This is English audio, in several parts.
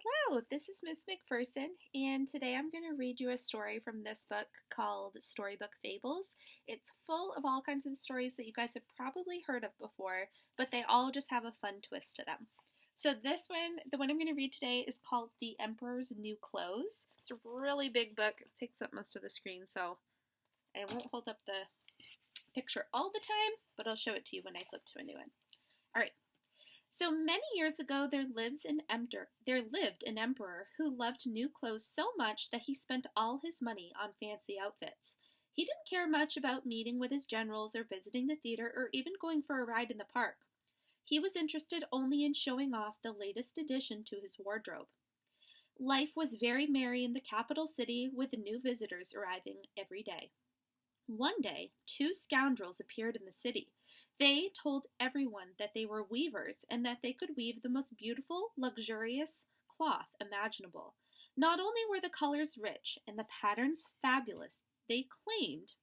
Hello, this is Miss McPherson, and today I'm going to read you a story from this book called Storybook Fables. It's full of all kinds of stories that you guys have probably heard of before, but they all just have a fun twist to them. So this one, the one I'm going to read today, is called The Emperor's New Clothes. It's a really big book. It takes up most of the screen, so I won't hold up the picture all the time, but I'll show it to you when I flip to a new one. All right. So many years ago, there lived an emperor who loved new clothes so much that he spent all his money on fancy outfits. He didn't care much about meeting with his generals or visiting the theater or even going for a ride in the park. He was interested only in showing off the latest addition to his wardrobe. Life was very merry in the capital city, with new visitors arriving every day. One day, two scoundrels appeared in the city. They told everyone that they were weavers and that they could weave the most beautiful, luxurious cloth imaginable. Not only were the colors rich and the patterns fabulous, they claimed,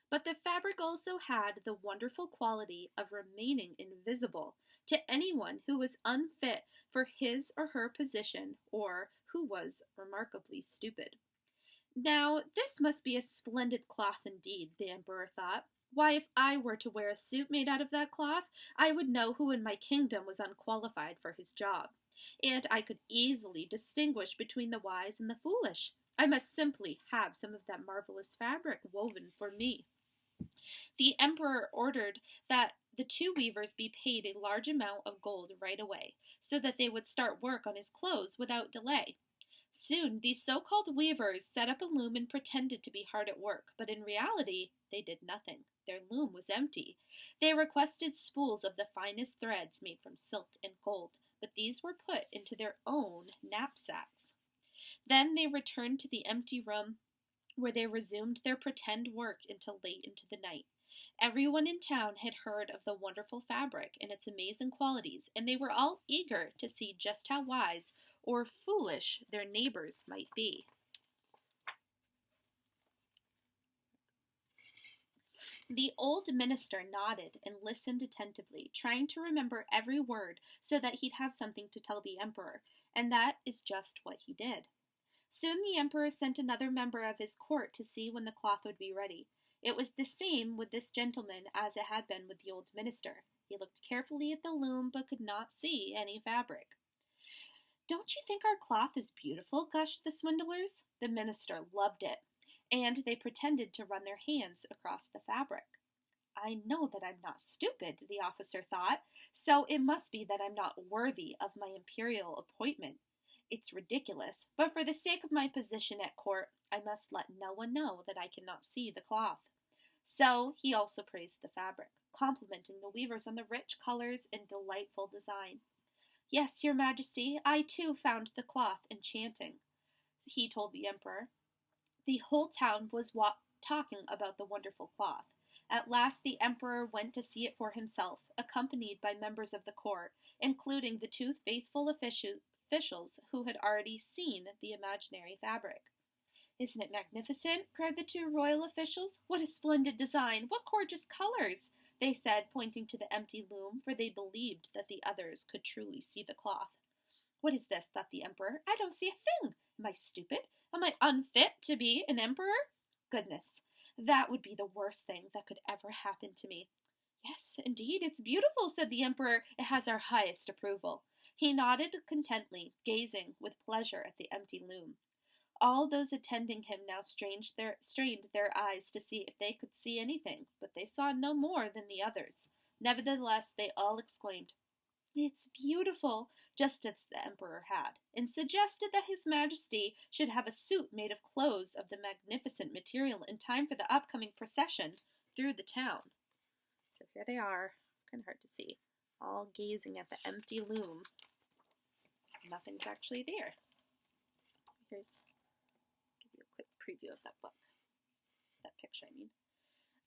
but the fabric also had the wonderful quality of remaining invisible to anyone who was unfit for his or her position or who was remarkably stupid. Now, this must be a splendid cloth indeed, the emperor thought. Why, if I were to wear a suit made out of that cloth, I would know who in my kingdom was unqualified for his job. And I could easily distinguish between the wise and the foolish. I must simply have some of that marvelous fabric woven for me. The emperor ordered that the two weavers be paid a large amount of gold right away, so that they would start work on his clothes without delay. Soon these so-called weavers set up a loom and pretended to be hard at work, but in reality they did nothing. Their loom was empty. They requested spools of the finest threads made from silk and gold, but these were put into their own knapsacks. Then they returned to the empty room, where they resumed their pretend work until late into the night. Everyone in town had heard of the wonderful fabric and its amazing qualities, and they were all eager to see just how wise or foolish their neighbors might be. The old minister nodded and listened attentively, trying to remember every word so that he'd have something to tell the emperor, and that is just what he did. Soon the emperor sent another member of his court to see when the cloth would be ready. It was the same with this gentleman as it had been with the old minister. He looked carefully at the loom but could not see any fabric. "Don't you think our cloth is beautiful?" gushed the swindlers. The minister loved it, and they pretended to run their hands across the fabric. "I know that I'm not stupid," the officer thought, "so it must be that I'm not worthy of my imperial appointment. It's ridiculous, but for the sake of my position at court, I must let no one know that I cannot see the cloth." So he also praised the fabric, complimenting the weavers on the rich colors and delightful design. "Yes, your majesty, I too found the cloth enchanting," he told the emperor. The whole town was talking about the wonderful cloth. At last the emperor went to see it for himself, accompanied by members of the court, including the two faithful officials who had already seen the imaginary fabric. "Isn't it magnificent?" cried the two royal officials. "What a splendid design! What gorgeous colors!" they said, pointing to the empty loom, for they believed that the others could truly see the cloth. "What is this?" thought the emperor. "I don't see a thing. Am I stupid? Am I unfit to be an emperor? Goodness, that would be the worst thing that could ever happen to me." "Yes, indeed, it's beautiful," said the emperor. "It has our highest approval." He nodded contentedly, gazing with pleasure at the empty loom. All those attending him now strained their eyes to see if they could see anything, but they saw no more than the others. Nevertheless, they all exclaimed, "It's beautiful," just as the emperor had, and suggested that his majesty should have a suit made of clothes of the magnificent material in time for the upcoming procession through the town. So here they are. It's kind of hard to see. All gazing at the empty loom. Nothing's actually there. Here's give you a quick preview of that book. That picture, I mean.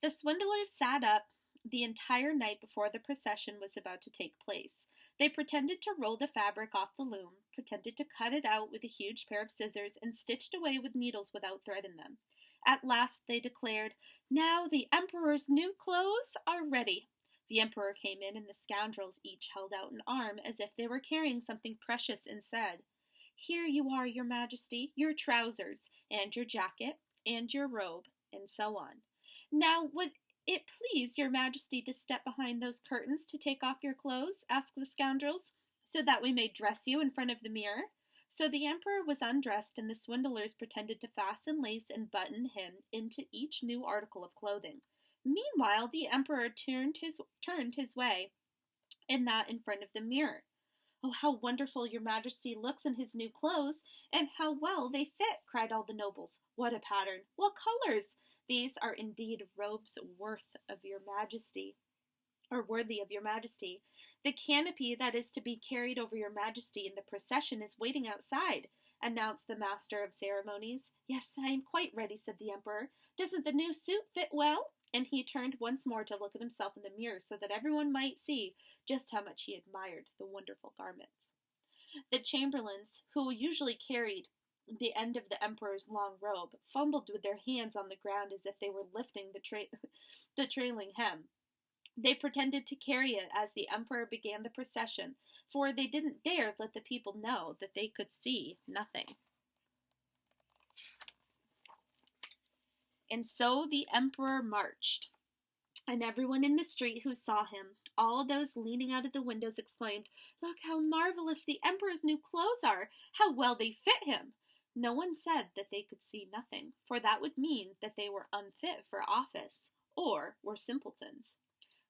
The swindlers sat up the entire night before the procession was about to take place. They pretended to roll the fabric off the loom, pretended to cut it out with a huge pair of scissors, and stitched away with needles without thread in them. At last they declared, "Now the emperor's new clothes are ready." The emperor came in, and the scoundrels each held out an arm as if they were carrying something precious, and said, "Here you are, your majesty, your trousers, and your jacket, and your robe," and so on. "Now, would it please your majesty to step behind those curtains to take off your clothes?" asked the scoundrels, "so that we may dress you in front of the mirror." So the emperor was undressed, and the swindlers pretended to fasten, lace, and button him into each new article of clothing. Meanwhile, the emperor turned his way in that in front of the mirror. "Oh, how wonderful your majesty looks in his new clothes, and how well they fit!" cried all the nobles. "What a pattern! What colors! These are indeed robes worthy of your majesty. The canopy that is to be carried over your majesty in the procession is waiting outside," announced the master of ceremonies. "Yes, I am quite ready," said the emperor. "Doesn't the new suit fit well?" And he turned once more to look at himself in the mirror so that everyone might see just how much he admired the wonderful garments. The chamberlains, who usually carried the end of the emperor's long robe, fumbled with their hands on the ground as if they were lifting the trailing hem. They pretended to carry it as the emperor began the procession, for they didn't dare let the people know that they could see nothing. And so the emperor marched, and everyone in the street who saw him, all those leaning out of the windows, exclaimed, "Look how marvelous the emperor's new clothes are! How well they fit him!" No one said that they could see nothing, for that would mean that they were unfit for office, or were simpletons.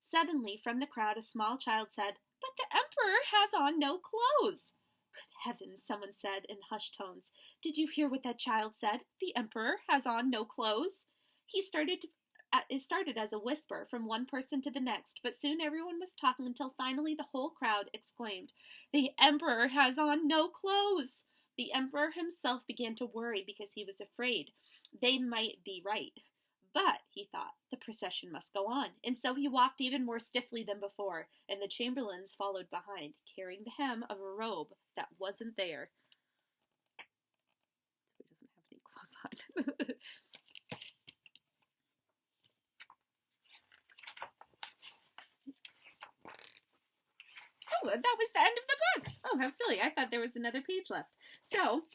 Suddenly, from the crowd, a small child said, "But the emperor has on no clothes." "Good heavens," someone said in hushed tones. "Did you hear what that child said? The emperor has on no clothes." It started as a whisper from one person to the next, but soon everyone was talking until finally the whole crowd exclaimed, "The emperor has on no clothes!" The emperor himself began to worry because he was afraid they might be right. But, he thought, the procession must go on, and so he walked even more stiffly than before, and the chamberlains followed behind, carrying the hem of a robe that wasn't there. So he doesn't have any clothes on. Oh, that was the end of the book. Oh, how silly. I thought there was another page left. So,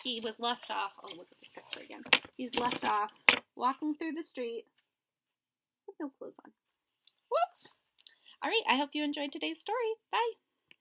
he was left off. Oh, look at this picture again. He's left off walking through the street with no clothes on. Whoops. All right, I hope you enjoyed today's story. Bye.